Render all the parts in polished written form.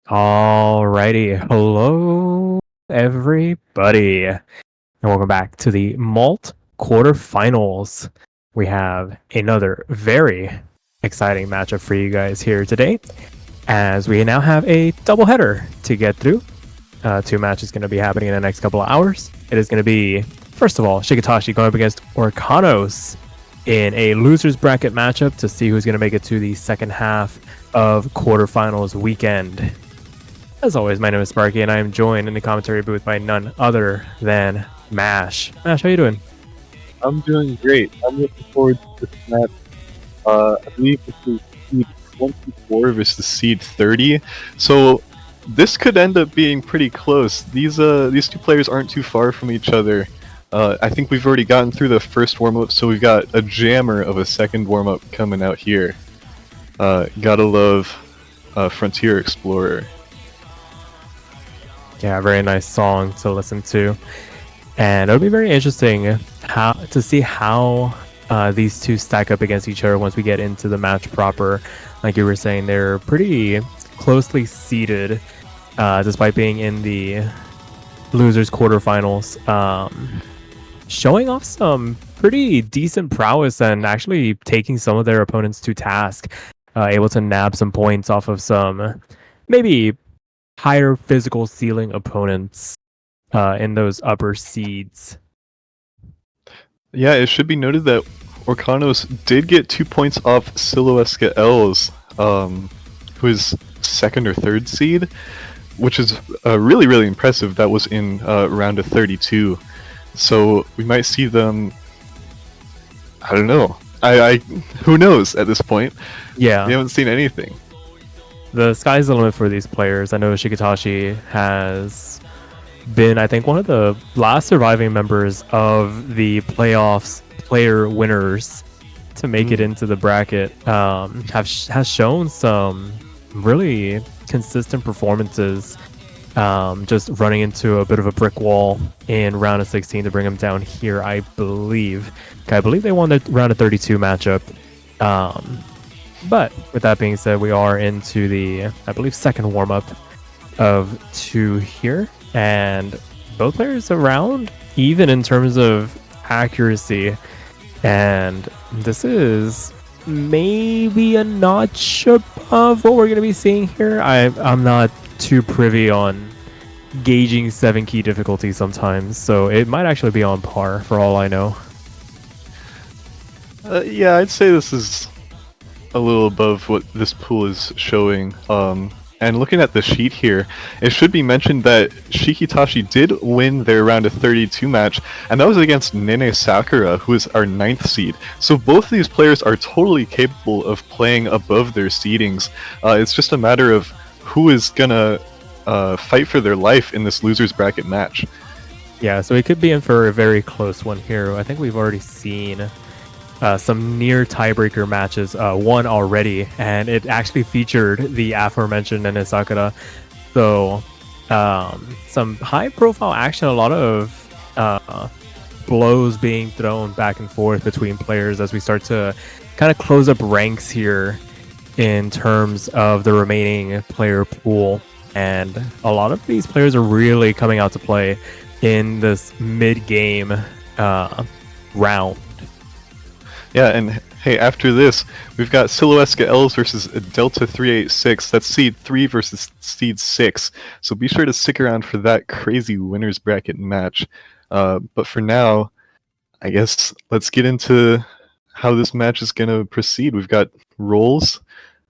Alrighty, hello everybody, and welcome back to the MALT Quarterfinals. We have another very exciting matchup for you guys here today, as we now have a doubleheader to get through. Two matches going to be happening in the next couple of hours. It is going to be, first of all, Shikitashi going up against Orcanos in a losers bracket matchup to see who's going to make it to the second half of quarterfinals weekend. As always, my name is Sparky, and I am joined in the commentary booth by none other than Mash. Mash, how you doing? I'm doing great. I'm looking forward to this match. I believe this is seed 24 versus seed 30. So this could end up being pretty close. These two players aren't too far from each other. I think we've already gotten through the first warm-up, so we've got a jammer of a second warm-up coming out here. Gotta love Frontier Explorer. Yeah, very nice song to listen to. And it'll be very interesting to see how these two stack up against each other once we get into the match proper. Like you were saying, they're pretty closely seated, despite being in the losers quarterfinals, showing off some pretty decent prowess and actually taking some of their opponents to task, able to nab some points off of some maybe higher physical ceiling opponents in those upper seeds. Yeah, it should be noted that Orcanos did get 2 points off Siluesca Els, who is second or third seed, which is really, really impressive. That was in round of 32. So we might see them, I don't know. Who knows at this point? Yeah. We haven't seen anything. The sky's the limit for these players. I know Shikitashi has been, I think, one of the last surviving members of the playoffs player winners to make it into the bracket. Has shown some really consistent performances, just running into a bit of a brick wall in round of 16 to bring him down here, I believe. I believe they won the round of 32 matchup. But with that being said, we are into the, I believe, second warm-up of two here. And both players around even in terms of accuracy. And this is maybe a notch above what we're going to be seeing here. I'm not too privy on gauging 7 key difficulty sometimes, so it might actually be on par for all I know. Yeah, I'd say this is a little above what this pool is showing. And looking at the sheet here, it should be mentioned that Shikitashi did win their round of 32 match, and that was against Nene Sakura, who is our 9th seed. So both of these players are totally capable of playing above their seedings. It's just a matter of who is gonna fight for their life in this losers bracket match. Yeah, so it could be in for a very close one here. I think we've already seen some near tiebreaker matches, one already, and it actually featured the aforementioned Nene Sakura. So some high profile action, a lot of blows being thrown back and forth between players as we start to kind of close up ranks here in terms of the remaining player pool. And a lot of these players are really coming out to play in this mid-game round. Yeah, and hey, after this, we've got Siluesca Els versus Delta 386. That's seed 3 versus seed 6. So be sure to stick around for that crazy winners bracket match. But for now, I guess let's get into how this match is going to proceed. We've got roles.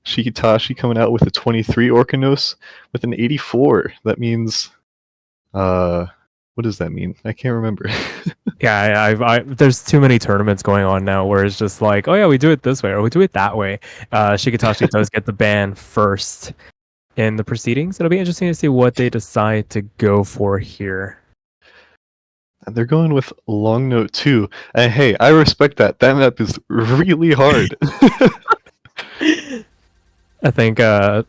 Shikitashi coming out with a 23, Orcanos with an 84. That means, what does that mean? I can't remember. Yeah, there's too many tournaments going on now where it's just like, oh yeah, we do it this way or we do it that way. Shikitashi does get the ban first in the proceedings. It'll be interesting to see what they decide to go for here. They're going with Long Note 2. And hey, I respect that. That map is really hard. I think I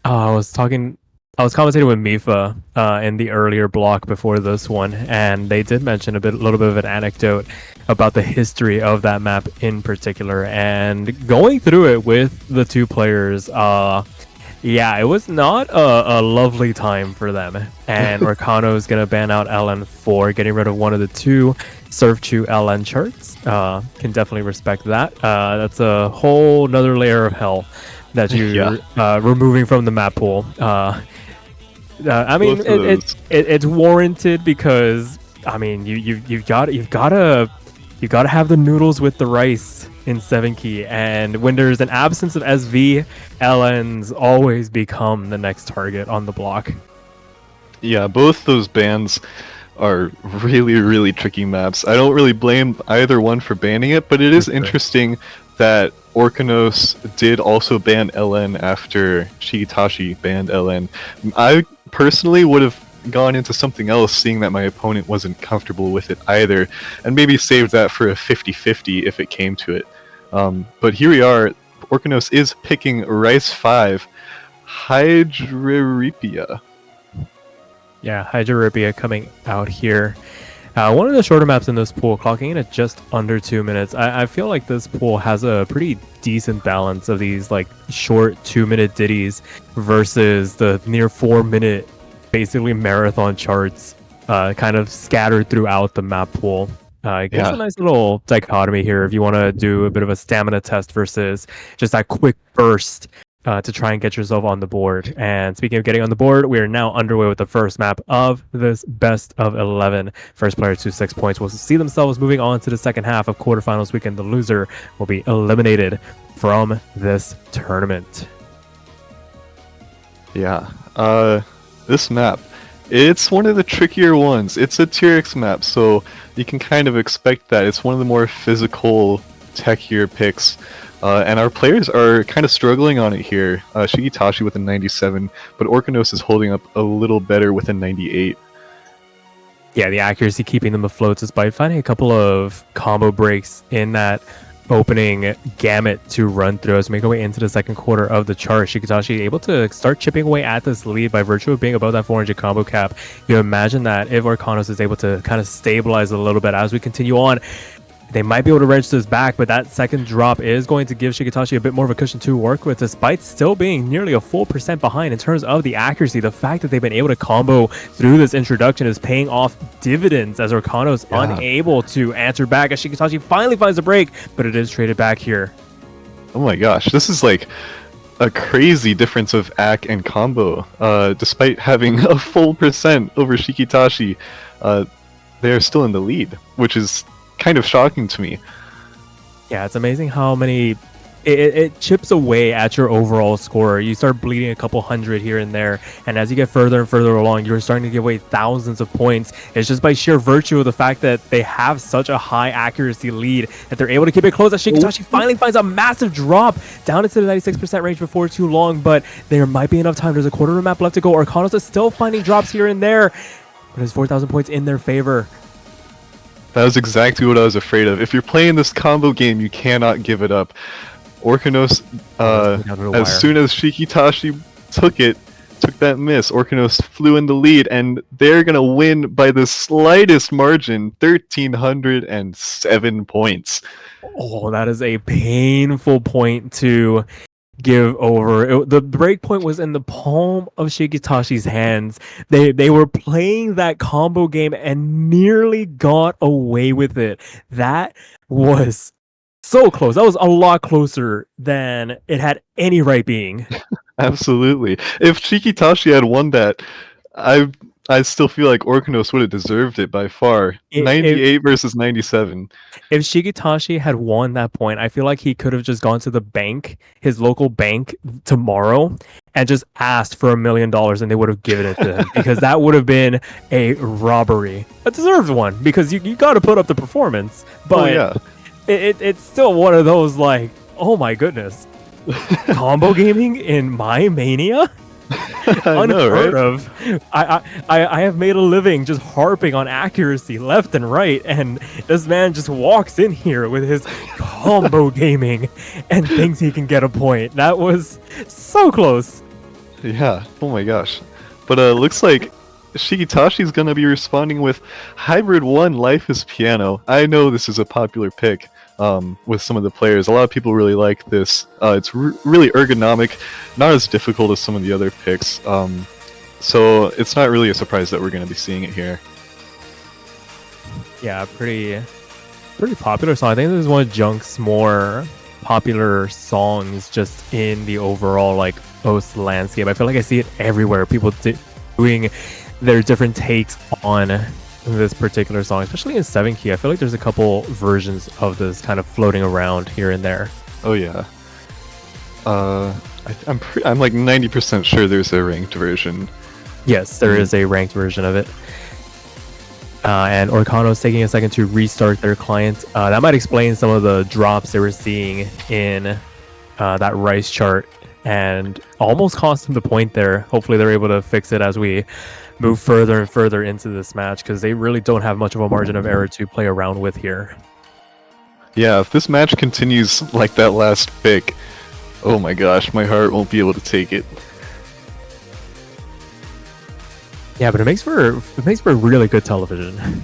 was commentating with Mifa in the earlier block before this one, and they did mention a little bit of an anecdote about the history of that map in particular, and going through it with the two players. Yeah, it was not a lovely time for them. And Orcano is going to ban out LN for getting rid of one of the two Surf Chew LN charts. Can definitely respect that. That's a whole nother layer of hell that you're removing from the map pool. I mean, it's warranted because I mean you've got to have the noodles with the rice in 7 key, and when there's an absence of SV, LNs always become the next target on the block. Yeah, both those bans are really, really tricky maps. I don't really blame either one for banning it, but it is interesting that Orcanos did also ban LN after Shikitashi banned LN. I personally would have gone into something else, seeing that my opponent wasn't comfortable with it either, and maybe saved that for a 50-50 if it came to it. But here we are. Orcanos is picking Rice 5, Hydroripia. Yeah, Hydroripia coming out here. One of the shorter maps in this pool, clocking in at just under 2 minutes. I feel like this pool has a pretty decent balance of these like short 2-minute ditties versus the near 4-minute, basically marathon charts, kind of scattered throughout the map pool. It gives a nice little dichotomy here if you want to do a bit of a stamina test versus just that quick burst to try and get yourself on the board. And speaking of getting on the board, we are now underway with the first map of this best of 11. First player to 6 points will see themselves moving on to the second half of quarterfinals weekend. The loser will be eliminated from this tournament. Yeah, this map, it's one of the trickier ones. It's a Tier X map, so you can kind of expect that. It's one of the more physical, techier picks. And our players are kind of struggling on it here. Shikitashi with a 97, but Orcanos is holding up a little better with a 98. Yeah, the accuracy keeping them afloat despite finding a couple of combo breaks in that opening gamut to run through as we make our way into the second quarter of the chart. Shikitashi able to start chipping away at this lead by virtue of being above that 400 combo cap. You imagine that if Orcanos is able to kind of stabilize a little bit as we continue on, they might be able to wrench this back, but that second drop is going to give Shikitashi a bit more of a cushion to work with, despite still being nearly a full percent behind in terms of the accuracy. The fact that they've been able to combo through this introduction is paying off dividends as Orcanos unable to answer back as Shikitashi finally finds a break, but it is traded back here. Oh my gosh, this is like a crazy difference of AC and combo. Despite having a full percent over Shikitashi, they are still in the lead, which is kind of shocking to me. Yeah, it's amazing how many it chips away at your overall score. You start bleeding a couple hundred here and there, and as you get further and further along, you're starting to give away thousands of points. It's just by sheer virtue of the fact that they have such a high accuracy lead that they're able to keep it close. As Shikitashi finally finds a massive drop down into the 96% range before too long, but there might be enough time. There's a quarter of a map left to go. Orcanos is still finding drops here and there, but there's 4,000 points in their favor. That was exactly what I was afraid of. If you're playing this combo game, you cannot give it up. Orcanos, as soon as Shikitashi took that miss, Orcanos flew in the lead, and they're going to win by the slightest margin, 1,307 points. Oh, that is a painful point to give over. The break point was in the palm of Shikitashi's hands. They were playing that combo game and nearly got away with it. That was so close. That was a lot closer than it had any right being. Absolutely. If Shikitashi had won that, I I still feel like Orcanos would have deserved it by far. If 98 versus 97. if Shikitashi had won that point, I feel like he could have just gone to the bank, his local bank, tomorrow, and just asked for $1 million, and they would have given it to him because that would have been a robbery, a deserved one, because you got to put up the performance. But Oh yeah. it's still one of those like, oh my goodness, combo gaming in my mania. I know, Unheard right? of. I have made a living just harping on accuracy left and right, and this man just walks in here with his combo gaming and thinks he can get a point. That was so close. Yeah. Oh my gosh. But looks like Shikitashi's gonna be responding with Hybrid 1 Life is Piano. I know this is a popular pick with some of the players. A lot of people really like this. It's really ergonomic, not as difficult as some of the other picks. So it's not really a surprise that we're gonna be seeing it here. Yeah, pretty popular song. I think this is one of Junk's more popular songs just in the overall like OS landscape. I feel like I see it everywhere. People doing their different takes on this particular song, especially in 7 key. I feel like there's a couple versions of this kind of floating around here and there. Oh yeah. I'm like 90% sure there's a ranked version. Yes, there is a ranked version of it. And Orcanos taking a second to restart their client. That might explain some of the drops they were seeing in that Rice chart and almost cost them the point there. Hopefully they're able to fix it as we move further and further into this match, because they really don't have much of a margin of error to play around with here. Yeah, if this match continues like that last pick, oh my gosh, my heart won't be able to take it. Yeah, but it makes for really good television.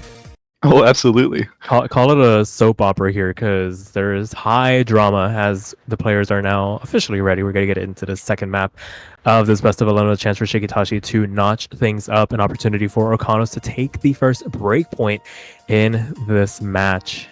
Oh, absolutely. Call it a soap opera here, because there is high drama as the players are now officially ready. We're going to get into the second map of this best of 11, a chance for Shikitashi to notch things up, an opportunity for Orcanos to take the first break point in this match.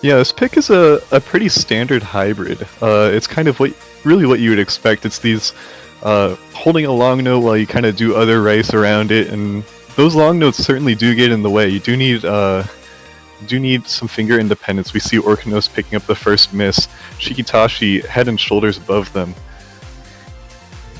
Yeah, this pick is a pretty standard hybrid. It's kind of what you would expect. It's these holding a long note while you kind of do other rice around it, and those long notes certainly do get in the way. You do need some finger independence. We see Orcanos picking up the first miss. Shikitashi head and shoulders above them.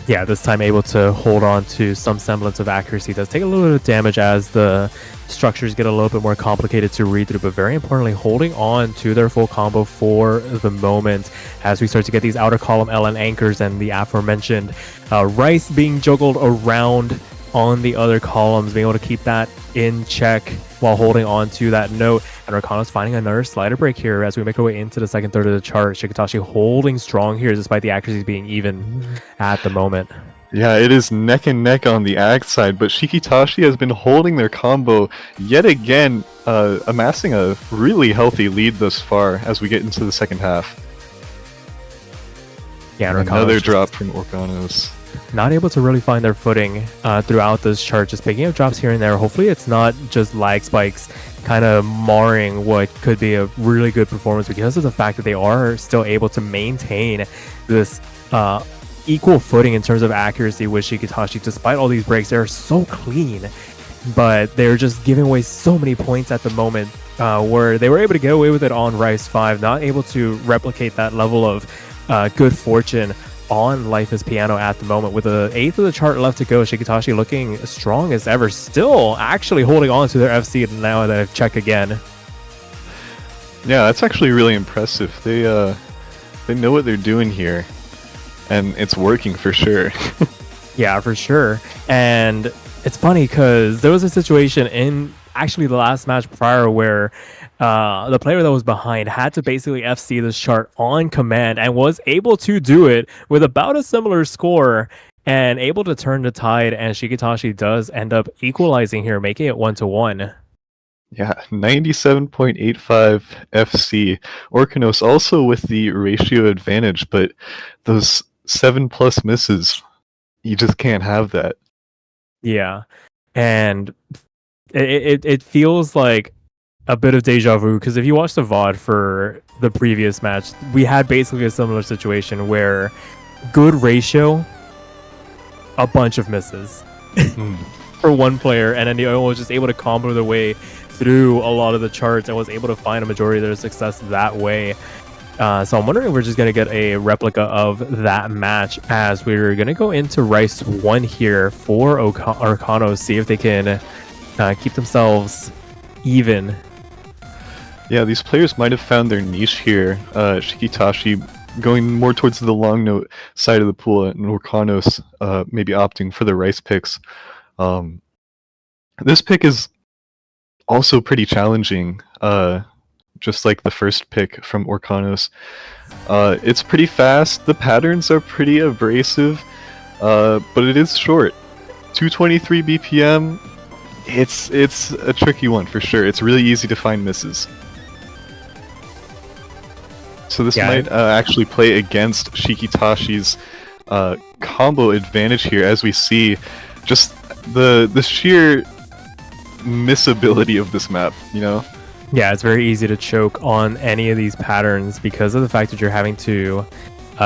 Yeah, this time able to hold on to some semblance of accuracy. Does take a little bit of damage as the structures get a little bit more complicated to read through, but very importantly, holding on to their full combo for the moment as we start to get these outer column LN anchors and the aforementioned Rice being juggled around on the other columns, being able to keep that in check while holding on to that note. And Orcanos finding another slider break here as we make our way into the second third of the chart. Shikitashi holding strong here despite the accuracies being even at the moment. Yeah, it is neck and neck on the ag side, but Shikitashi has been holding their combo yet again, amassing a really healthy lead thus far as we get into the second half. Yeah, and another drop from Orcanos. Not able to really find their footing throughout this chart, just picking up drops here and there. Hopefully it's not just lag spikes kind of marring what could be a really good performance, because of the fact that they are still able to maintain this equal footing in terms of accuracy with Shikitashi. Despite all these breaks, they're so clean, but they're just giving away so many points at the moment, where they were able to get away with it on Rice 5, not able to replicate that level of good fortune on Life is Piano at the moment. With the 8th of the chart left to go, Shikitashi looking as strong as ever, still actually holding on to their FC now that I've checked again. Yeah, that's actually really impressive. They know what they're doing here, and it's working for sure. Yeah, for sure. And it's funny because there was a situation in actually the last match prior where the player that was behind had to basically FC this chart on command and was able to do it with about a similar score and able to turn the tide, and Shikitashi does end up equalizing here, making it 1-1. Yeah, 97.85 FC. Orcanos also with the ratio advantage, but those 7+ misses, you just can't have that. Yeah, and it feels like a bit of deja vu, because if you watch the VOD for the previous match, we had basically a similar situation where good ratio, a bunch of misses. for one player, and then the other one was just able to combo their way through a lot of the charts and was able to find a majority of their success that way. So I'm wondering if we're just going to get a replica of that match, as we're going to go into Rice 1 here for Orcanos, see if they can keep themselves even. Yeah, these players might have found their niche here. Shikitashi going more towards the long note side of the pool, and Orcanos maybe opting for the Rice picks. This pick is also pretty challenging, just like the first pick from Orcanos. It's pretty fast, the patterns are pretty abrasive, but it is short. 223 BPM, it's a tricky one for sure. It's really easy to find misses. So this might actually play against Shikitashi's combo advantage here, as we see just the sheer missability of this map, you know? Yeah, it's very easy to choke on any of these patterns because of the fact that you're having to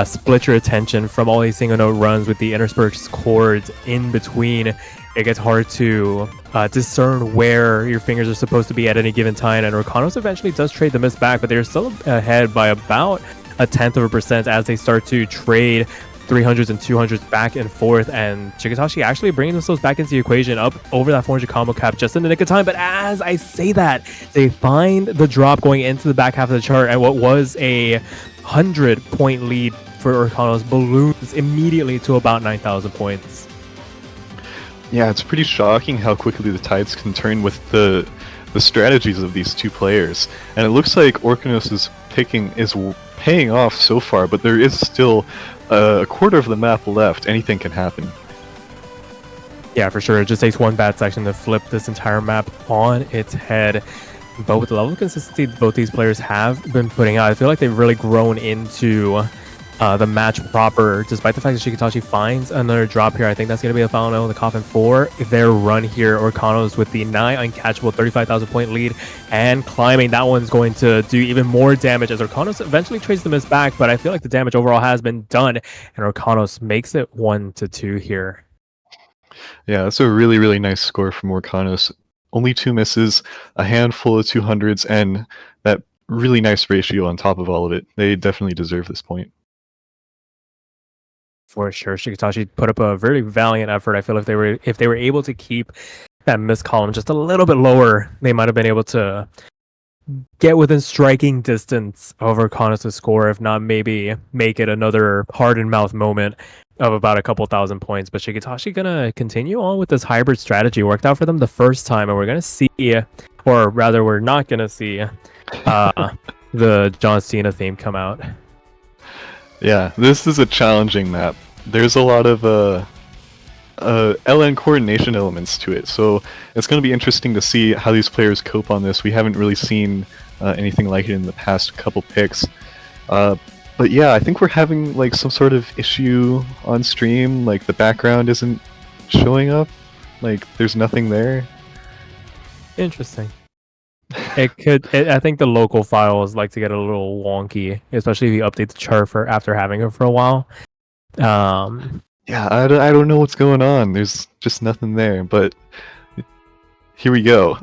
split your attention from all these single note runs with the interspersed chords in between. It gets hard to discern where your fingers are supposed to be at any given time, and Orcanos eventually does trade the miss back, but they're still ahead by about 0.1% as they start to trade 300s and 200s back and forth, and Shikitashi actually bringing themselves back into the equation, up over that 400 combo cap just in the nick of time. But as I say that, they find the drop going into the back half of the chart, and what was a 100-point lead for Orcanos balloons immediately to about 9,000 points. Yeah, it's pretty shocking how quickly the tides can turn with the strategies of these two players, and it looks like Orcanos' picking is paying off so far, but there is still a quarter of the map left. Anything can happen. Yeah, for sure. It just takes one bad section to flip this entire map on its head. But with the level of consistency both these players have been putting out, I feel like they've really grown into the match proper, despite the fact that Shikitashi finds another drop here. I think that's going to be a final nail in the coffin for their run here. Orcanos with the nigh uncatchable 35,000 point lead and climbing. That one's going to do even more damage as Orcanos eventually trades the miss back, but I feel like the damage overall has been done, and Orcanos makes it 1-2 here. Yeah, that's a really, really nice score from Orcanos. Only 2 misses, a handful of 200s, and that really nice ratio on top of all of it. They definitely deserve this point. For sure, Shikitashi put up a very valiant effort. I feel if they were able to keep that miss column just a little bit lower, they might have been able to get within striking distance of Orcanos' score, if not maybe make it another hardened mouth moment of about a couple thousand points. But Shikitashi gonna continue on with this hybrid strategy. Worked out for them the first time, and we're gonna see, or rather, we're not gonna see the John Cena theme come out. Yeah, this is a challenging map. There's a lot of LN coordination elements to it, so it's going to be interesting to see how these players cope on this. We haven't really seen anything like it in the past couple picks. But yeah, I think we're having like some sort of issue on stream, like the background isn't showing up, like there's nothing there. Interesting. I think the local files like to get a little wonky, especially if you update the chart for after having it for a while. Yeah, I don't know what's going on. There's just nothing there, but here we go.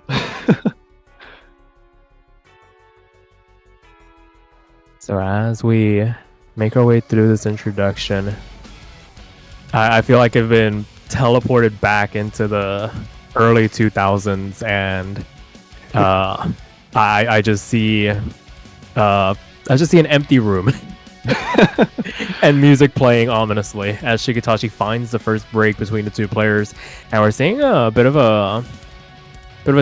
So as we make our way through this introduction, I feel like I've been teleported back into the early 2000s, and I just see an empty room and music playing ominously as Shikitashi finds the first break between the two players, and we're seeing a bit of a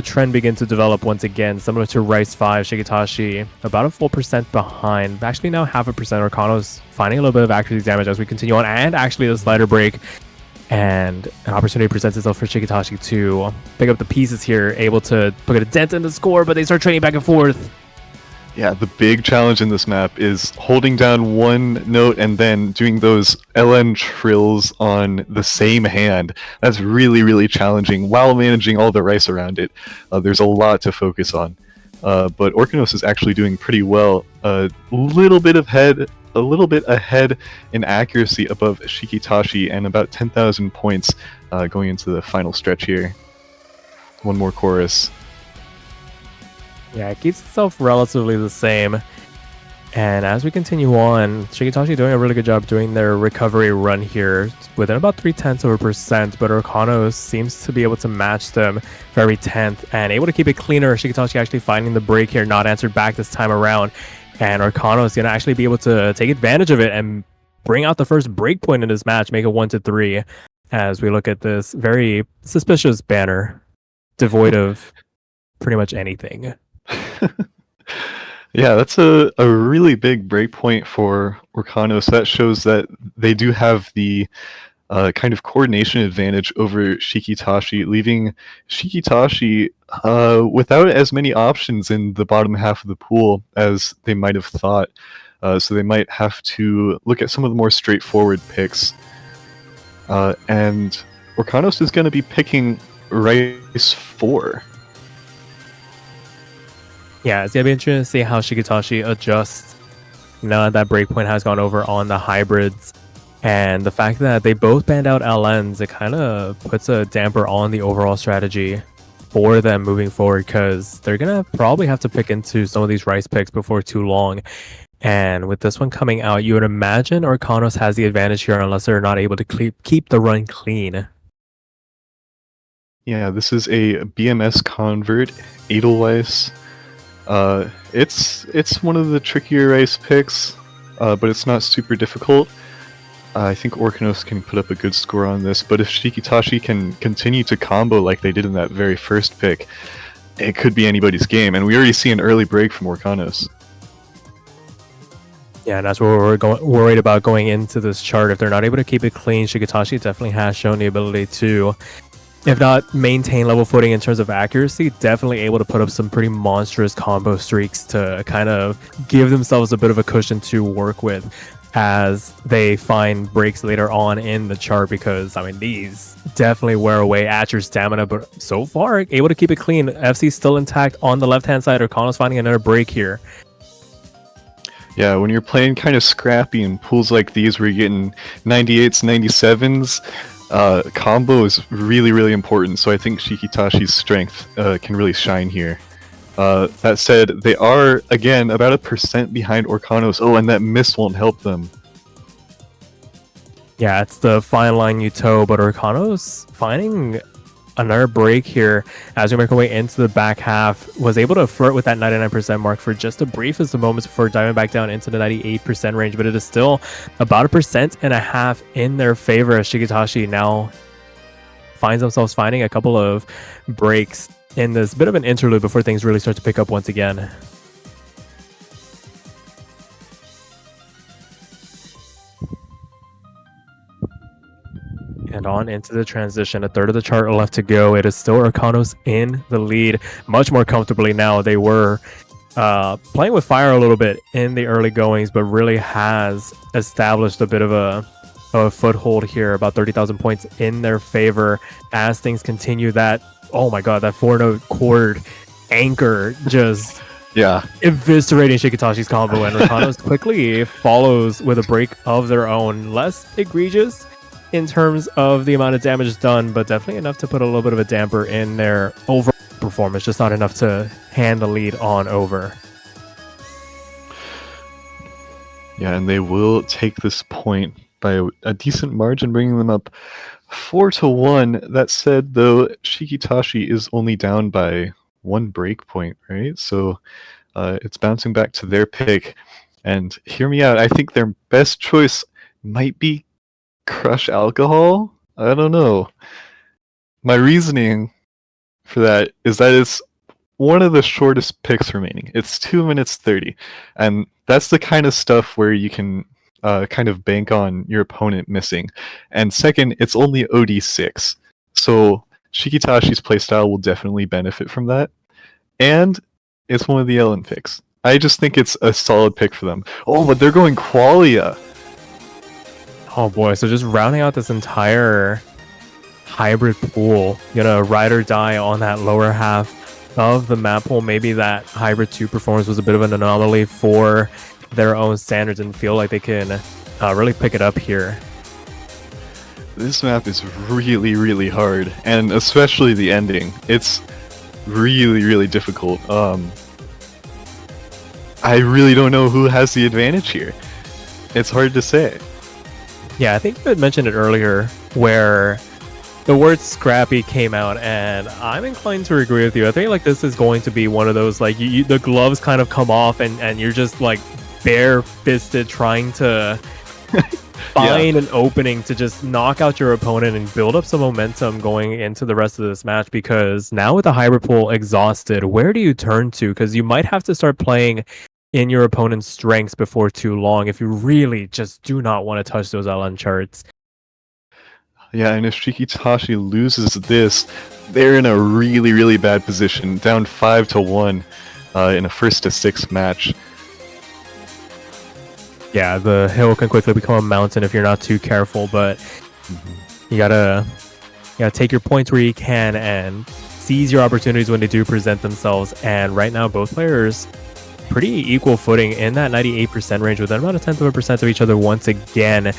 trend begin to develop once again, similar to Rice 5. Shikitashi about a full percent behind, actually now 0.5%. Orcanos finding a little bit of accuracy damage as we continue on, and actually the slider break. And an opportunity presents itself for Shikitashi to pick up the pieces here, able to put a dent in the score, but they start trading back and forth. Yeah, the big challenge in this map is holding down one note and then doing those LN trills on the same hand. That's really, really challenging while managing all the rice around it. There's a lot to focus on. But Orcanos is actually doing pretty well. A little bit ahead in accuracy above Shikitashi, and about 10,000 points going into the final stretch here. One more chorus. Yeah, it keeps itself relatively the same. And as we continue on, Shikitashi doing a really good job doing their recovery run here within about 0.3%, but Orcanos seems to be able to match them for every 10th and able to keep it cleaner. Shikitashi actually finding the break here, not answered back this time around. And Orcanos is going to actually be able to take advantage of it and bring out the first break point in this match, make it 1-3, as we look at this very suspicious banner, devoid of pretty much anything. Yeah, that's a really big breakpoint for Orcanos. That shows that they do have the kind of coordination advantage over Shikitashi, leaving Shikitashi without as many options in the bottom half of the pool as they might have thought. So they might have to look at some of the more straightforward picks. And Orcanos is going to be picking Rice 4. Yeah, it's going to be interesting to see how Shikitashi adjusts now that breakpoint has gone over on the hybrids. And the fact that they both banned out LNs, it kind of puts a damper on the overall strategy for them moving forward, because they're going to probably have to pick into some of these Rice picks before too long. And with this one coming out, you would imagine Orcanos has the advantage here unless they're not able to keep the run clean. Yeah, this is a BMS convert, Edelweiss. It's one of the trickier Rice picks, but it's not super difficult. I think Orcanos can put up a good score on this, but if Shikitashi can continue to combo like they did in that very first pick, it could be anybody's game, and we already see an early break from Orcanos. Yeah, and that's what we're worried about going into this chart. If they're not able to keep it clean, Shikitashi definitely has shown the ability to, if not maintain level footing in terms of accuracy, definitely able to put up some pretty monstrous combo streaks to kind of give themselves a bit of a cushion to work with as they find breaks later on in the chart, because I mean, these definitely wear away at your stamina, but so far able to keep it clean. FC still intact on the left hand side. Orcanos finding another break here. Yeah, when you're playing kind of scrappy in pools like these where you're getting 98s, 97s, combo is really, really important, so I think Shikitashi's strength can really shine here. That said, they are, again, about 1% behind Orcanos. Oh, and that miss won't help them. Yeah, it's the fine line you toe, but Orcanos finding another break here as we make our way into the back half, was able to flirt with that 99% mark for just the briefest of moments before diving back down into the 98% range, but it is still about 1.5% in their favor as Shikitashi now finds themselves finding a couple of breaks in this bit of an interlude before things really start to pick up once again. And on into the transition, a third of the chart left to go. It is still Orcanos in the lead, much more comfortably now. They were playing with fire a little bit in the early goings, but really has established a bit of a foothold here, about 30,000 points in their favor as things continue. That, oh my god, that 4-note chord anchor just eviscerating Shikitashi's combo, and Orcanos quickly follows with a break of their own. Less egregious in terms of the amount of damage done, but definitely enough to put a little bit of a damper in their overall performance, just not enough to hand the lead on over. Yeah, and they will take this point by a decent margin, bringing them up 4-1. That said, though, Shikitashi is only down by 1 break point, right? So it's bouncing back to their pick. And hear me out, I think their best choice might be Crush Alcohol? I don't know. My reasoning for that is that it's one of the shortest picks remaining. It's 2 minutes 30. And that's the kind of stuff where you can kind of bank on your opponent missing. And second, it's only OD6. So Shikitashi's playstyle will definitely benefit from that. And it's one of the Ellen picks. I just think it's a solid pick for them. Oh, but they're going Qualia. Oh boy, so just rounding out this entire hybrid pool, ride or die on that lower half of the map pool. Maybe that hybrid 2 performance was a bit of an anomaly for their own standards and feel like they can really pick it up here. This map is really, really hard, and especially the ending. It's really, really difficult. I really don't know who has the advantage here. It's hard to say. Yeah, I think you had mentioned it earlier where the word scrappy came out, and I'm inclined to agree with you. I think like this is going to be one of those like the gloves kind of come off and you're just like bare-fisted trying to find an opening to just knock out your opponent and build up some momentum going into the rest of this match, because now with the hybrid pool exhausted, where do you turn to? Because you might have to start playing in your opponent's strengths before too long if you really just do not want to touch those LN charts. Yeah, and if Shikitashi loses this, they're in a really, really bad position, down 5-1 in a 1-6 match. Yeah, the hill can quickly become a mountain if you're not too careful, but you gotta take your points where you can and seize your opportunities when they do present themselves. And right now, both players pretty equal footing in that 98% range, within about 0.1% of each other once again.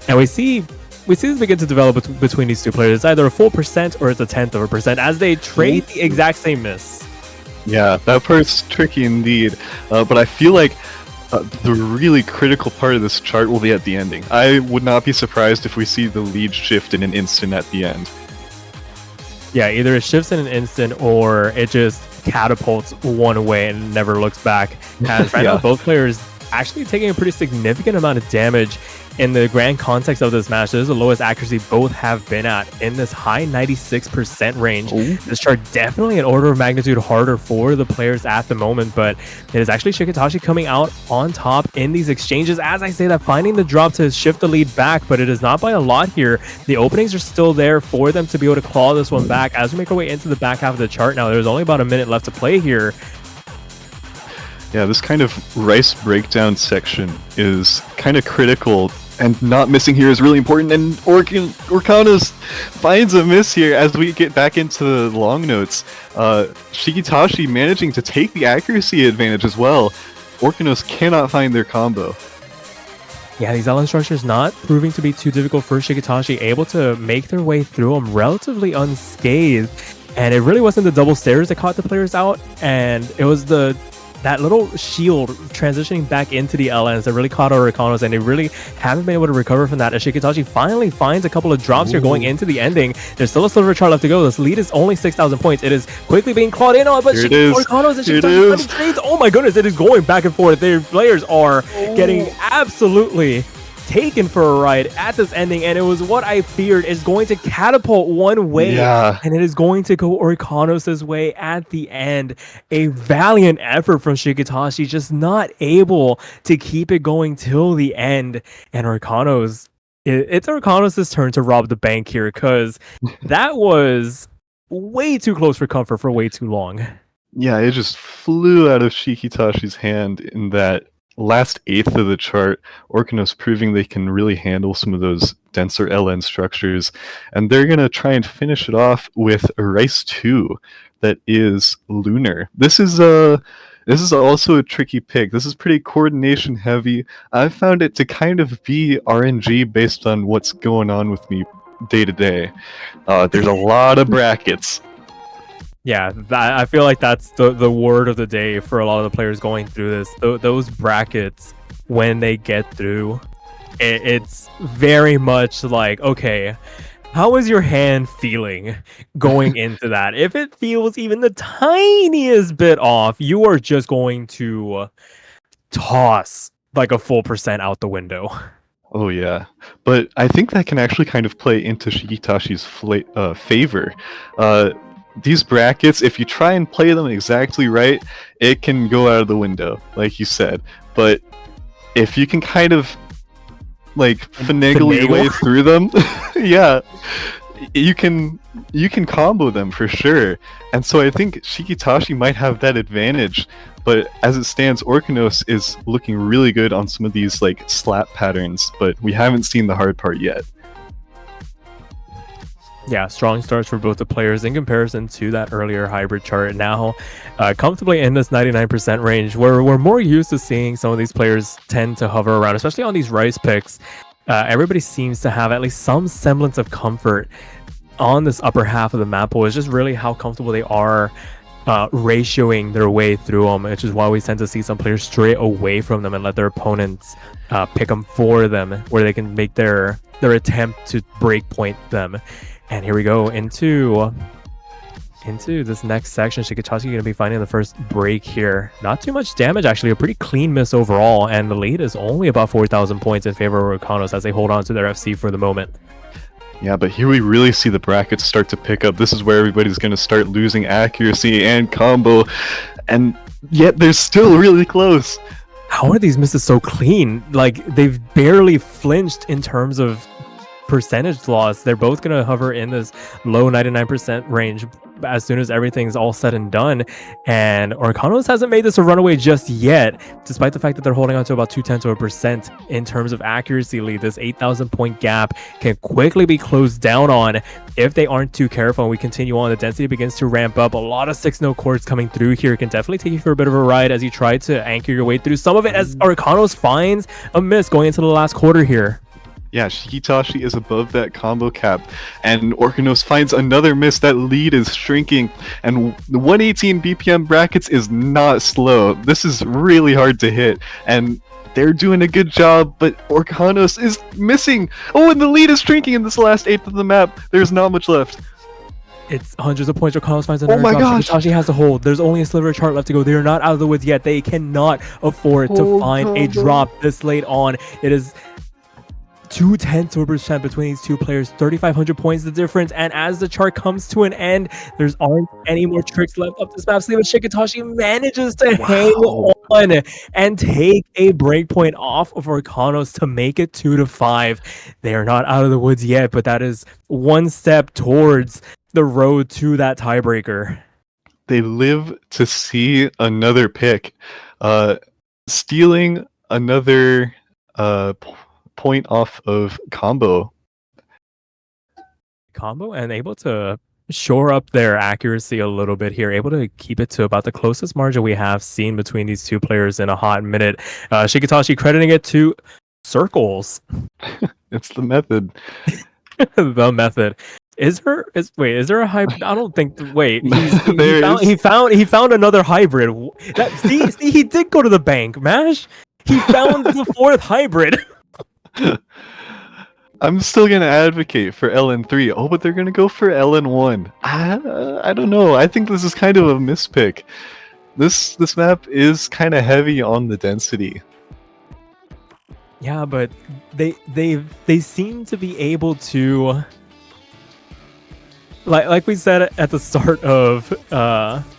And we see this begin to develop between these two players. It's either a full percent or it's a 0.1% as they trade the exact same miss. Yeah, that part's tricky indeed. But I feel like the really critical part of this chart will be at the ending. I would not be surprised if we see the lead shift in an instant at the end. Yeah, either it shifts in an instant or it just catapults one way and never looks back. As right now, both players actually taking a pretty significant amount of damage in the grand context of this match. This is the lowest accuracy both have been at in this high 96% range. Ooh. This chart definitely an order of magnitude harder for the players at the moment, but it is actually Shikitashi coming out on top in these exchanges. As I say that, finding the drop to shift the lead back, but it is not by a lot here. The openings are still there for them to be able to claw this one back. As we make our way into the back half of the chart now, there's only about a minute left to play here. Yeah, this kind of rice breakdown section is kind of critical, and not missing here is really important, and Orcanos finds a miss here as we get back into the long notes. Shikitashi managing to take the accuracy advantage as well. Orcanos cannot find their combo. Yeah, these LN structures not proving to be too difficult for Shikitashi, able to make their way through them relatively unscathed. And it really wasn't the double stairs that caught the players out, and it was that little shield transitioning back into the LNs that really caught our Orcanos, and they really haven't been able to recover from that. As Shikitashi finally finds a couple of drops here going into the ending. There's still a sliver chart left to go. This lead is only 6,000 points. It is quickly being clawed in on, but Orcanos and Shikitashi trades. Oh my goodness, it is going back and forth. Their players are getting absolutely taken for a ride at this ending, and it was what I feared is going to catapult one way, and it is going to go Orcanos' way at the end. A valiant effort from Shikitashi, just not able to keep it going till the end. And Orcanos, it's Orcanos' turn to rob the bank here, because that was way too close for comfort for way too long. Yeah, it just flew out of Shikitashi's hand in that last eighth of the chart. Orcanos proving they can really handle some of those denser LN structures, and they're gonna try and finish it off with a Rice 2 that is Lunar. This is also a tricky pick. This is pretty coordination heavy. I found it to kind of be RNG based on what's going on with me day to day. There's a lot of brackets. Yeah, I feel like that's the word of the day for a lot of the players going through this. Those brackets, when they get through, it's very much like, okay, how is your hand feeling going into that? If it feels even the tiniest bit off, you are just going to toss like a full percent out the window. Oh yeah, but I think that can actually kind of play into Shikitashi's favor. These brackets, if you try and play them exactly right, it can go out of the window, like you said. But if you can kind of like finagle your way through them, yeah, you can combo them for sure. And so I think Shikitashi might have that advantage. But as it stands, Orcanos is looking really good on some of these like slap patterns, but we haven't seen the hard part yet. Yeah, strong starts for both the players in comparison to that earlier hybrid chart. Now, comfortably in this 99% range, where we're more used to seeing some of these players tend to hover around, especially on these Rice picks. everybody seems to have at least some semblance of comfort on this upper half of the map pool. It's just really how comfortable they are ratioing their way through them, which is why we tend to see some players stray away from them and let their opponents pick them for them, where they can make their attempt to break point them. And here we go into this next section. Shikitashi going to be finding the first break here. Not too much damage, actually. A pretty clean miss overall, and the lead is only about 4,000 points in favor of Orcanos as they hold on to their FC for the moment. Yeah, but here we really see the brackets start to pick up. This is where everybody's going to start losing accuracy and combo, and yet they're still really close. How are these misses so clean? Like, they've barely flinched in terms of percentage loss. They're both going to hover in this low 99% range as soon as everything's all said and done. And Orcanos hasn't made this a runaway just yet, despite the fact that they're holding on to about 0.2% in terms of accuracy lead. This 8,000 point gap can quickly be closed down on if they aren't too careful. And we continue on. The density begins to ramp up. A lot of 6-note chords coming through here can definitely take you for a bit of a ride as you try to anchor your way through some of it, as Orcanos finds a miss going into the last quarter here. Yeah, Shikitashi is above that combo cap, and Orcanos finds another miss. That lead is shrinking, and the 118 BPM brackets is not slow. This is really hard to hit, and they're doing a good job, but Orcanos is missing. Oh, and the lead is shrinking in this last eighth of the map. There's not much left. It's hundreds of points. Orcanos finds another my drop. gosh. Shikitashi has to hold. There's only a sliver of chart left to go. They are not out of the woods yet. They cannot afford to find a drop this late on. It is 0.2% between these two players, 3,500 points the difference. And as the chart comes to an end, there's aren't any more tricks left up this map. So Shikitashi manages to hang on and take a breakpoint off of Orcanos to make it 2-5. They are not out of the woods yet, but that is one step towards the road to that tiebreaker. They live to see another pick, stealing another point off of combo And able to shore up their accuracy a little bit here, able to keep it to about the closest margin we have seen between these two players in a hot minute. Shikitashi crediting it to circles. It's the method. The method. Is there a hybrid? I don't think. Wait, he found another hybrid. See, he did go to the bank, Mash. He found the fourth hybrid. I'm still gonna advocate for LN3. Oh, but they're gonna go for LN1. I don't know. I think this is kind of a mispick. This map is kind of heavy on the density. Yeah, but they seem to be able to, like we said at the start of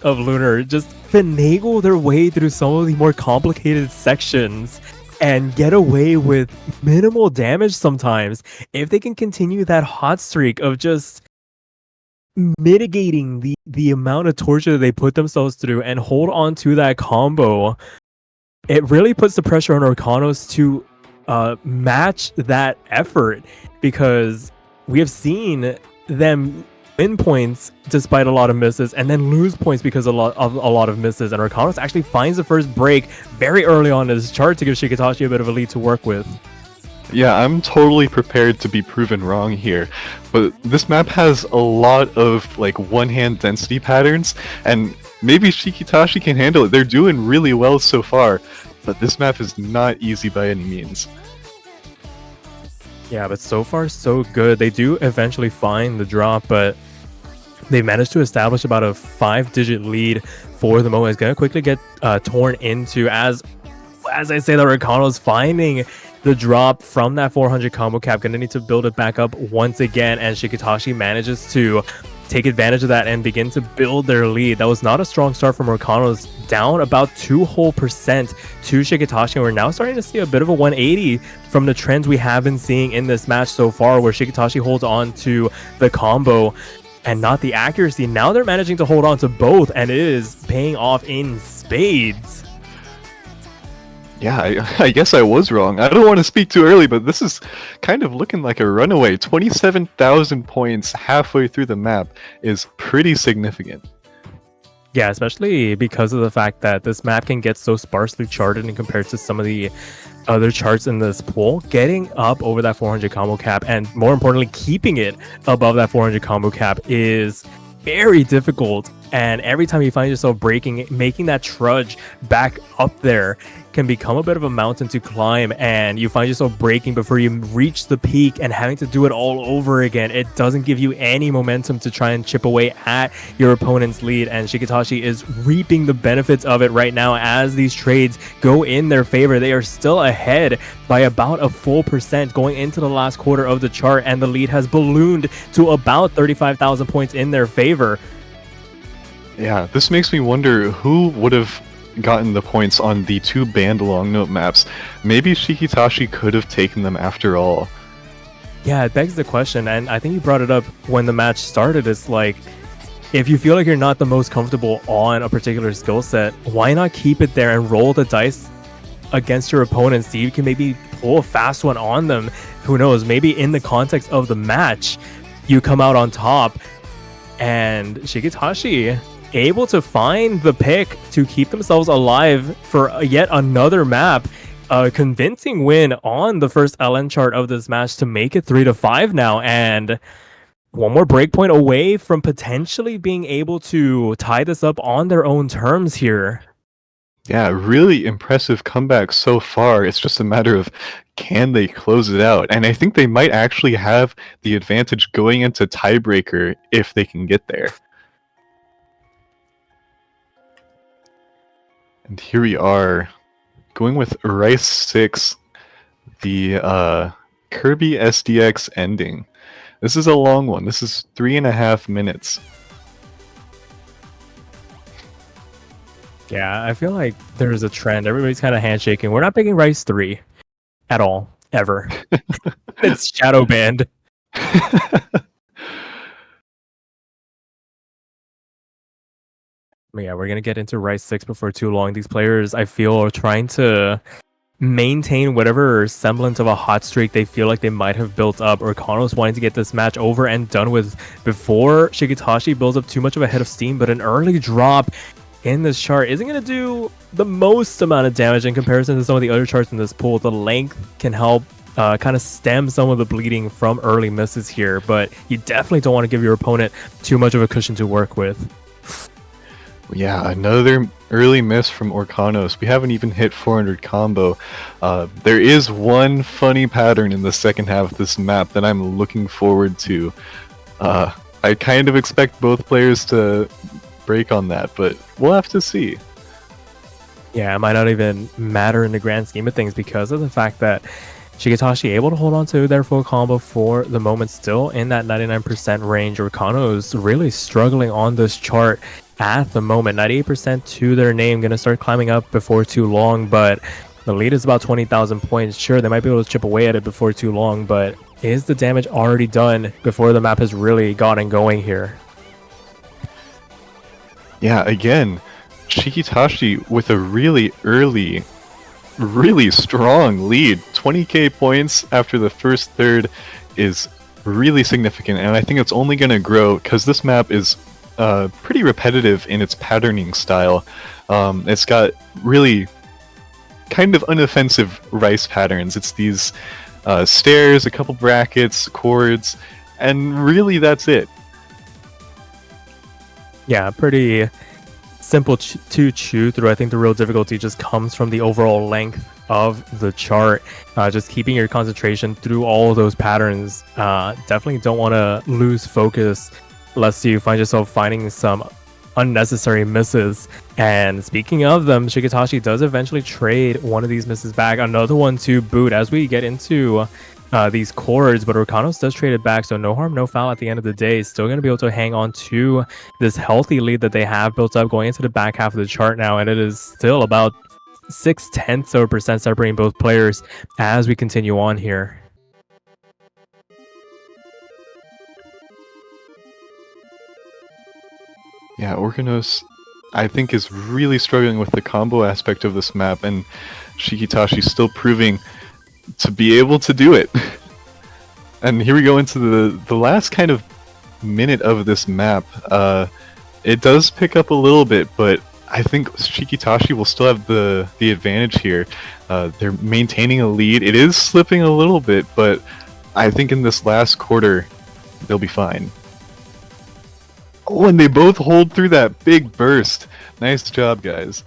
Lunar, just finagle their way through some of the more complicated sections and get away with minimal damage sometimes. If they can continue that hot streak of just mitigating the amount of torture that they put themselves through and hold on to that combo, it really puts the pressure on Orcanos to match that effort, because we have seen them win points despite a lot of misses and then lose points because of a lot of misses. And Orcanos actually finds the first break very early on in his chart to give Shikitashi a bit of a lead to work with. Yeah, I'm totally prepared to be proven wrong here, but this map has a lot of like one-hand density patterns, and maybe Shikitashi can handle it. They're doing really well so far, but this map is not easy by any means. Yeah, but so far so good. They do eventually find the drop, but they managed to establish about a 5-digit lead for the moment. It's going to quickly get torn into as I say that Orcanos finding the drop from that 400 combo cap. Going to need to build it back up once again, and Shikitashi manages to take advantage of that and begin to build their lead. That was not a strong start from Orcanos, down about 2% to Shikitashi. And we're now starting to see a bit of a 180 from the trends we have been seeing in this match so far, where Shikitashi holds on to the combo and not the accuracy. Now they're managing to hold on to both, and it is paying off in spades. Yeah, I guess I was wrong. I don't want to speak too early, but this is kind of looking like a runaway. 27,000 points halfway through the map is pretty significant. Yeah, especially because of the fact that this map can get so sparsely charted in compared to some of the other charts in this pool. Getting up over that 400 combo cap, and more importantly, keeping it above that 400 combo cap is very difficult. And every time you find yourself breaking, making that trudge back up there can become a bit of a mountain to climb, and you find yourself breaking before you reach the peak and having to do it all over again. It doesn't give you any momentum to try and chip away at your opponent's lead, and Shikitashi is reaping the benefits of it right now as these trades go in their favor. They are still ahead by about a full percent going into the last quarter of the chart, and the lead has ballooned to about 35,000 points in their favor. Yeah, this makes me wonder who would have gotten the points on the 2 banned long note maps. Maybe Shikitashi could have taken them after all. Yeah, it begs the question, and I think you brought it up when the match started. It's like, if you feel like you're not the most comfortable on a particular skill set, why not keep it there and roll the dice against your opponent? See if you can maybe pull a fast one on them. Who knows? Maybe in the context of the match, you come out on top, and Shikitashi able to find the pick to keep themselves alive for yet another map. A convincing win on the first LN chart of this match to make it 3-5 now, and one more breakpoint away from potentially being able to tie this up on their own terms here. Yeah, really impressive comeback so far. It's just a matter of can they close it out? And I think they might actually have the advantage going into tiebreaker if they can get there. And here we are, going with Rice 6, the Kirby SDX ending. This is a long one. This is 3.5 minutes. Yeah, I feel like there's a trend. Everybody's kind of handshaking. We're not picking Rice 3 at all, ever. It's shadow banned. But yeah, we're going to get into Rice 6 before too long. These players, I feel, are trying to maintain whatever semblance of a hot streak they feel like they might have built up. Orcanos wanting to get this match over and done with before Shikitashi builds up too much of a head of steam, but an early drop in this chart isn't going to do the most amount of damage in comparison to some of the other charts in this pool. The length can help kind of stem some of the bleeding from early misses here, but you definitely don't want to give your opponent too much of a cushion to work with. Yeah, another early miss from Orcanos. We haven't even hit 400 combo. There is one funny pattern in the second half of this map that I'm looking forward to. I kind of expect both players to break on that, but we'll have to see. Yeah, it might not even matter in the grand scheme of things because of the fact that Shikitashi able to hold on to their full combo for the moment, still in that 99% range. Orcanos really struggling on this chart at the moment. 98% to their name, going to start climbing up before too long, but the lead is about 20,000 points. Sure, they might be able to chip away at it before too long, but is the damage already done before the map has really gotten going here? Yeah, again, Shikitashi with a really early, really strong lead. 20k points after the first third is really significant, and I think it's only going to grow because this map is pretty repetitive in its patterning style. It's got really kind of unoffensive rice patterns. It's these stairs, a couple brackets, chords, and really that's it. Yeah, pretty simple to chew through. I think the real difficulty just comes from the overall length of the chart. Just keeping your concentration through all of those patterns. Definitely don't want to lose focus lest you find yourself finding some unnecessary misses. And speaking of them, Shikitashi does eventually trade one of these misses back, another one to boot as we get into these chords, but Orcanos does trade it back, so no harm, no foul at the end of the day. Still going to be able to hang on to this healthy lead that they have built up going into the back half of the chart now, and it is still about 0.6% separating both players as we continue on here. Yeah, Orcanos, I think, is really struggling with the combo aspect of this map, and Shikitashi still proving to be able to do it. And here we go into the last kind of minute of this map. It does pick up a little bit, but I think Shikitashi will still have the advantage here. They're maintaining a lead. It is slipping a little bit, but I think in this last quarter, they'll be fine. Oh, and they both hold through that big burst. Nice job, guys.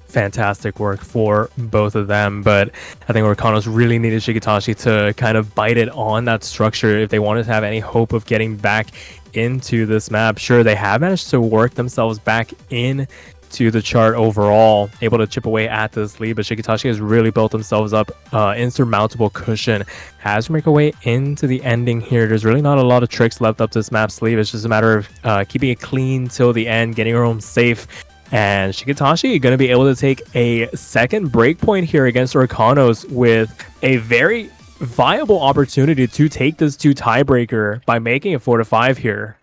Fantastic work for both of them, but I think Orcanos really needed Shikitashi to kind of bite it on that structure if they wanted to have any hope of getting back into this map. Sure, they have managed to work themselves back in to the chart overall, able to chip away at this lead, but Shikitashi has really built themselves up insurmountable cushion, has to make a way into the ending here. There's really not a lot of tricks left up this map sleeve. It's just a matter of keeping it clean till the end, getting her home safe. And Shikitashi going to be able to take a second breakpoint here against Orcanos with a very viable opportunity to take this to tiebreaker by making it 4-5 here.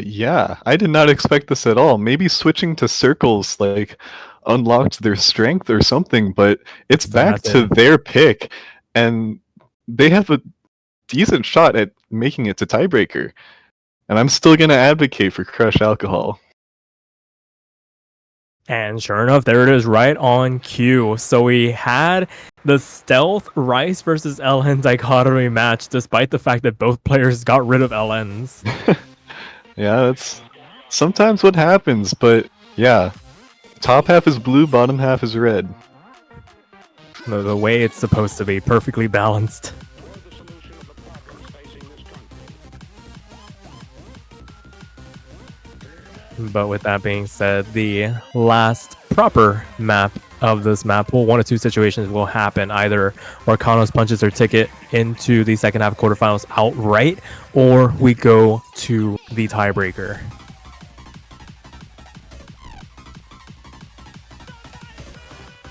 Yeah, I did not expect this at all. Maybe switching to circles like unlocked their strength or something, but it's back to their pick, and they have a decent shot at making it to tiebreaker. And I'm still gonna advocate for Crush Alcohol. And sure enough, there it is right on cue. So we had the stealth Rice versus LN dichotomy match, despite the fact that both players got rid of LNs. Yeah, that's sometimes what happens, but yeah. Top half is blue, bottom half is red. The way it's supposed to be, perfectly balanced. But with that being said, the last proper map of this map, well, one of two situations will happen. Either Orcanos punches their ticket into the second half quarterfinals outright, or we go to the tiebreaker.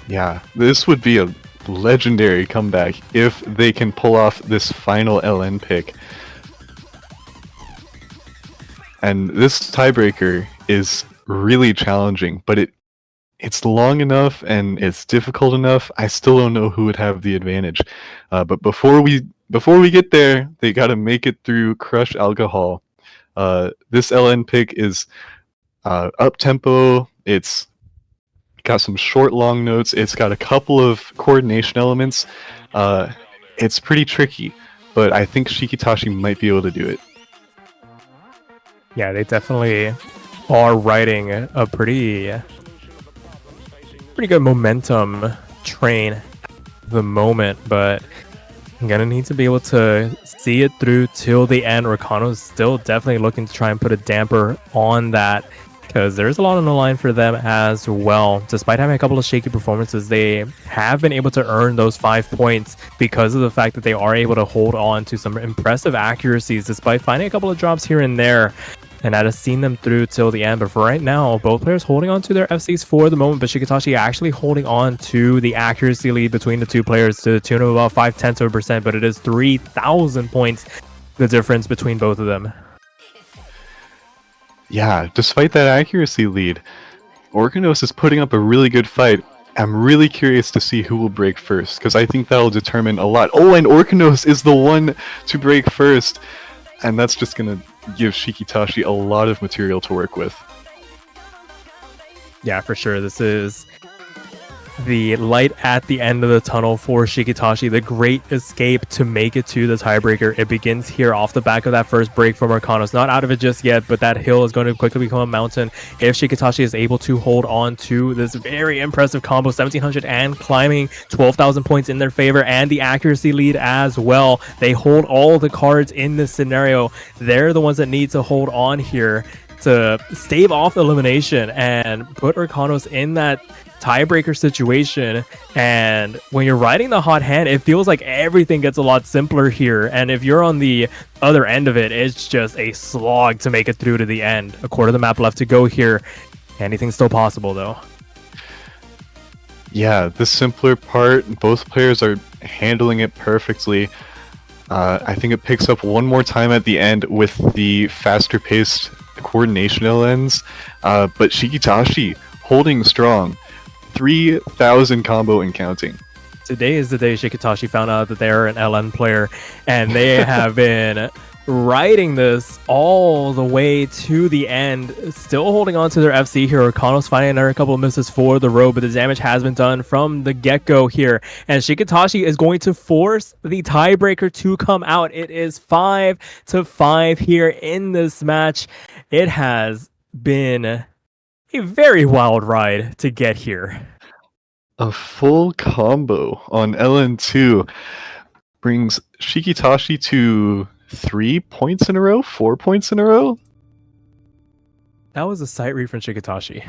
Yeah, this would be a legendary comeback if they can pull off this final LN pick. And this tiebreaker is really challenging, but it's long enough and it's difficult enough. I still don't know who would have the advantage. But before we get there, they got to make it through Crush Alcohol. This LN pick is up tempo. It's got some short long notes. It's got a couple of coordination elements. It's pretty tricky, but I think Shikitashi might be able to do it. Yeah, they definitely are riding a pretty good momentum train at the moment, but I'm gonna need to be able to see it through till the end. Orcanos still definitely looking to try and put a damper on that, because there's a lot on the line for them as well. Despite having a couple of shaky performances, they have been able to earn those 5 points because of the fact that they are able to hold on to some impressive accuracies despite finding a couple of drops here and there. And that has seen them through till the end. But for right now, both players holding on to their FCs for the moment, but Shikitashi actually holding on to the accuracy lead between the two players to the tune of about 0.5%, but it is 3,000 points the difference between both of them. Yeah, despite that accuracy lead, Orcanos is putting up a really good fight. I'm really curious to see who will break first, because I think that'll determine a lot. Oh, and Orcanos is the one to break first, and that's just going to give Shikitashi a lot of material to work with. Yeah, for sure. This is the light at the end of the tunnel for Shikitashi, the great escape to make it to the tiebreaker. It begins here off the back of that first break from Orcanos. Not out of it just yet, but that hill is going to quickly become a mountain if Shikitashi is able to hold on to this very impressive combo, 1700 and climbing, 12,000 points in their favor, and the accuracy lead as well. They hold all the cards in this scenario. They're the ones that need to hold on here to stave off elimination and put Orcanos in that tiebreaker situation. And when you're riding the hot hand, it feels like everything gets a lot simpler here, and if you're on the other end of it, it's just a slog to make it through to the end. A quarter of the map left to go here. Anything's still possible though. Yeah, the simpler part, both players are handling it perfectly. I think it picks up one more time at the end with the faster paced coordination LNs, but Shikitashi holding strong. 3,000 combo and counting. Today is the day Shikitashi found out that they're an LN player, and they have been riding this all the way to the end, still holding on to their FC here. Orcanos finding another couple of misses for the road, but the damage has been done from the get-go here. And Shikitashi is going to force the tiebreaker to come out. It is 5-5 here in this match. It has been a very wild ride to get here. A full combo on LN2 brings Shikitashi to 3 points in a row, 4 points in a row. That was a sight read from Shikitashi.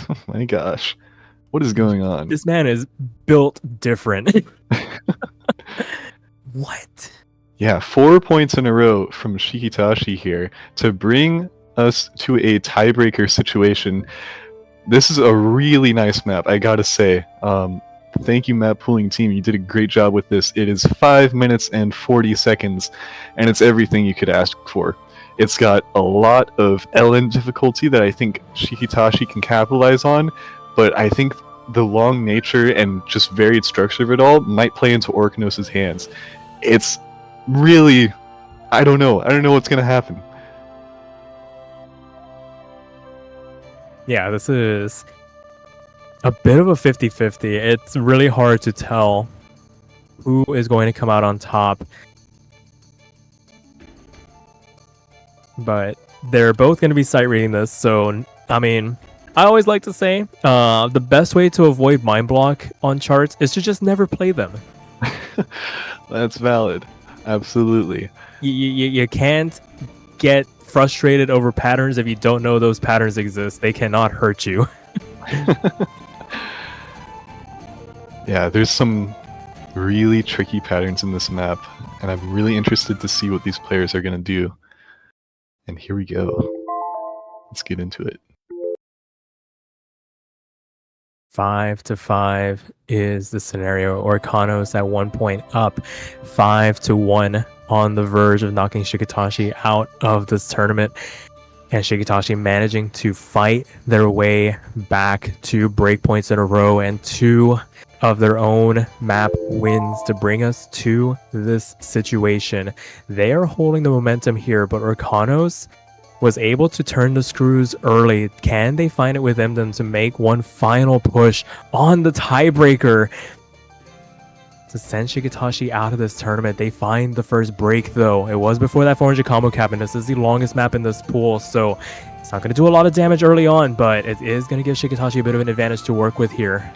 Oh my gosh. What is going on? This man is built different. What? Yeah, 4 points in a row from Shikitashi here to bring us to a tiebreaker situation. This is a really nice map, I gotta say. Thank you, map pooling team. You did a great job with this. It is 5 minutes and 40 seconds, and it's everything you could ask for. It's got a lot of LN difficulty that I think Shikitashi can capitalize on, but I think the long nature and just varied structure of it all might play into Orcanos' hands. It's really... I don't know what's going to happen. Yeah, this is a bit of a 50-50. It's really hard to tell who is going to come out on top. But they're both going to be sight reading this, so, I mean, I always like to say the best way to avoid mind block on charts is to just never play them. That's valid. Absolutely. You can't get frustrated over patterns if you don't know those patterns exist. They cannot hurt you. Yeah, there's some really tricky patterns in this map, and I'm really interested to see what these players are going to do. And here we go. Let's get into it. 5-5 is the scenario. Orcanos at 1 point up, 5-1 on the verge of knocking Shikitashi out of this tournament. And Shikitashi managing to fight their way back to breakpoints in a row and 2 of their own map wins to bring us to this situation. They are holding the momentum here, but Orcanos was able to turn the screws early. Can they find it within them to make one final push on the tiebreaker to send Shikitashi out of this tournament? They find the first break, though. It was before that 400 combo cap, and this is the longest map in this pool, so it's not going to do a lot of damage early on, but it is going to give Shikitashi a bit of an advantage to work with here.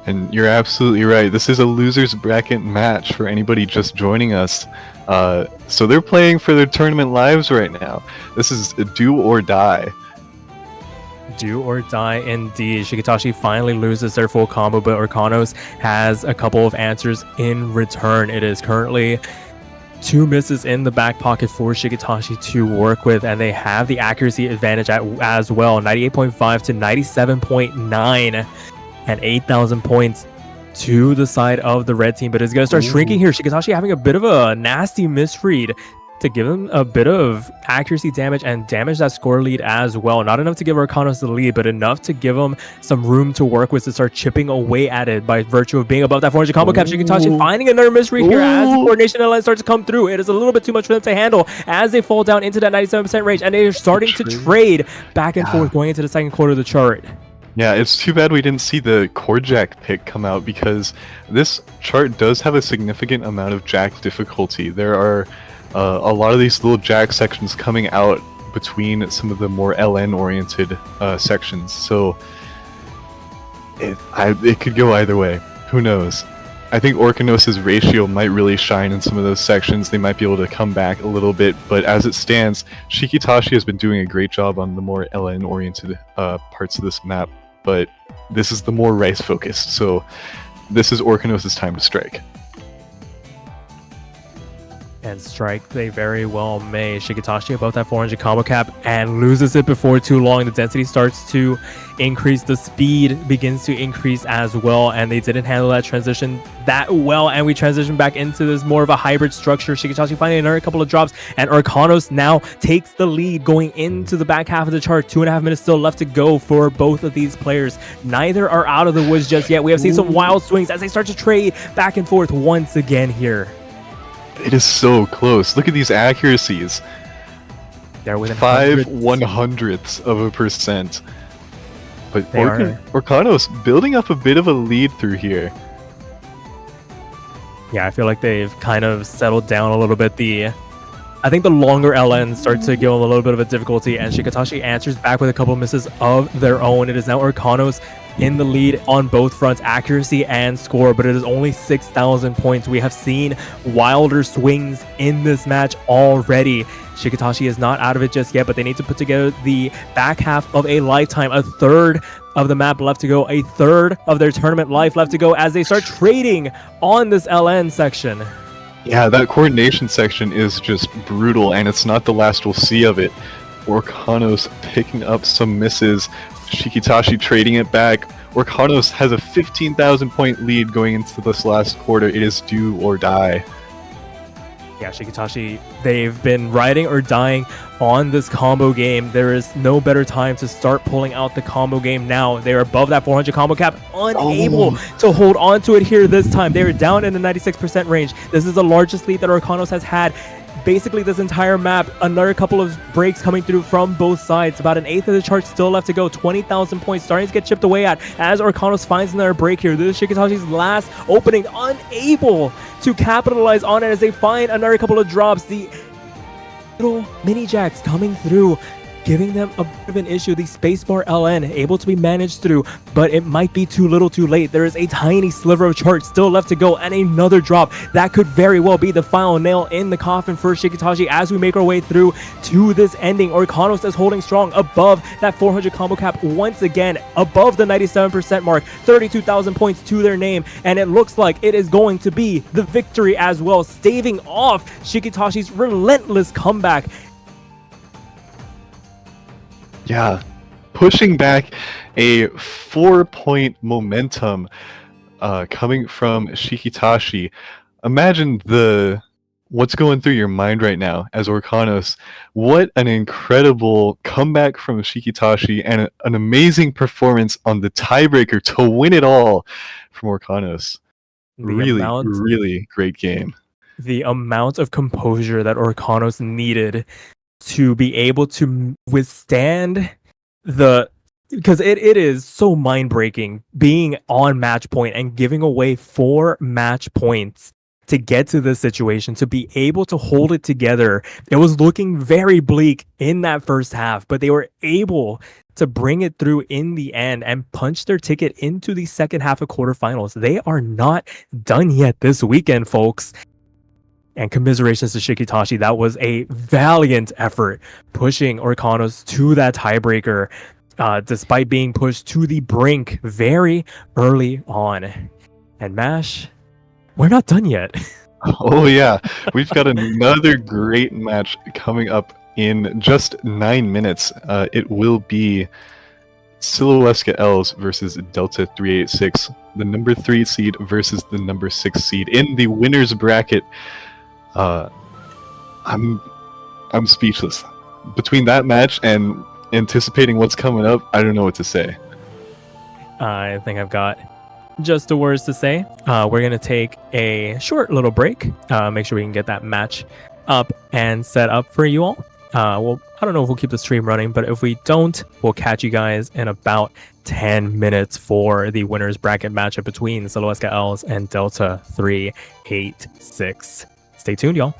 And you're absolutely right. This is a loser's bracket match for anybody just joining us. So they're playing for their tournament lives right now. This is a do or die. Do or die indeed. Shikitashi finally loses their full combo, but Orcanos has a couple of answers in return. It is currently 2 misses in the back pocket for Shikitashi to work with, and they have the accuracy advantage as well. 98.5 to 97.9 and 8,000 points to the side of the red team, but it's going to start shrinking here. Shikitashi having a bit of a nasty misread to give him a bit of accuracy damage and damage that score lead as well. Not enough to give Orcanos the lead, but enough to give him some room to work with to start chipping away at it by virtue of being above that 400 combo cap. Shikitashi finding another misread here as the coordination line starts to come through. It is a little bit too much for them to handle as they fall down into that 97% range, and they are starting to trade back and forth going into the second quarter of the chart. Yeah, it's too bad we didn't see the core jack pick come out, because this chart does have a significant amount of jack difficulty. There are a lot of these little jack sections coming out between some of the more LN oriented sections, so it could go either way. Who knows? I think Orcanos' ratio might really shine in some of those sections. They might be able to come back a little bit, but as it stands, Shikitashi has been doing a great job on the more LN oriented parts of this map, but this is the more Rice focused, so this is Orcanos' time to strike. And strike they very well may. Shikitashi above that 400 combo cap and loses it before too long. The density starts to increase, the speed begins to increase as well, and they didn't handle that transition that well, and we transition back into this more of a hybrid structure. Shikitashi finding another couple of drops, and Orcanos now takes the lead going into the back half of the chart. 2.5 minutes still left to go for both of these players. Neither are out of the woods just yet. We have seen some wild swings as they start to trade back and forth once again here. It is so close. Look at these accuracies. They're within 5/100ths of a percent. But They are. Orcanos building up a bit of a lead through here. Yeah, I feel like they've kind of settled down a little bit. I think the longer LNs start to give them a little bit of a difficulty, and Shikitashi answers back with a couple of misses of their own. It is now Orcanos in the lead on both fronts, accuracy and score, but it is only 6,000 points. We have seen wilder swings in this match already. Shikitashi is not out of it just yet, but they need to put together the back half of a lifetime, a third of the map left to go, a third of their tournament life left to go as they start trading on this LN section. Yeah, that coordination section is just brutal, and it's not the last we'll see of it. Orcanos picking up some misses, Shikitashi trading it back. Orcanos has a 15,000 point lead going into this last quarter. It is do or die. Yeah, Shikitashi, they've been riding or dying on this combo game. There is no better time to start pulling out the combo game now. They are above that 400 combo cap, unable to hold on to it here this time. They are down in the 96% range. This is the largest lead that Orcanos has had basically this entire map. Another couple of breaks coming through from both sides. About an eighth of the chart still left to go. 20,000 points starting to get chipped away at as Orcanos finds another break here. This is Shikitashi's last opening, unable to capitalize on it as they find another couple of drops. The little mini jacks coming through, giving them a bit of an issue. The spacebar LN able to be managed through, but it might be too little too late. There is a tiny sliver of chart still left to go, and another drop that could very well be the final nail in the coffin for Shikitashi as we make our way through to this ending. Orcanos is holding strong above that 400 combo cap once again, above the 97% mark, 32,000 points to their name, and it looks like it is going to be the victory as well, staving off Shikitashi's relentless comeback. Yeah, pushing back a 4-point momentum coming from Shikitashi. Imagine what's going through your mind right now as Orcanos. What an incredible comeback from Shikitashi and an amazing performance on the tiebreaker to win it all from Orcanos. Really great game. The amount of composure that Orcanos needed to be able to withstand because it is so mind-breaking being on match point and giving away 4 match points to get to this situation, to be able to hold it together. It was looking very bleak in that first half, but they were able to bring it through in the end and punch their ticket into the second half of quarterfinals. They are not done yet this weekend, folks. And commiserations to Shikitashi. That was a valiant effort, pushing Orcanos to that tiebreaker, despite being pushed to the brink very early on. And MASH, we're not done yet. Oh yeah, we've got another great match coming up in just 9 minutes. It will be Silhouette Els versus Delta 386, the number 3 seed versus the number 6 seed in the winner's bracket. I'm speechless. Between that match and anticipating what's coming up, I don't know what to say. I think I've got just the words to say. We're going to take a short little break. Make sure we can get that match up and set up for you all. Well, I don't know if we'll keep the stream running, but if we don't, we'll catch you guys in about 10 minutes for the winner's bracket matchup between Silhouette Els and Delta 386. Stay tuned, y'all.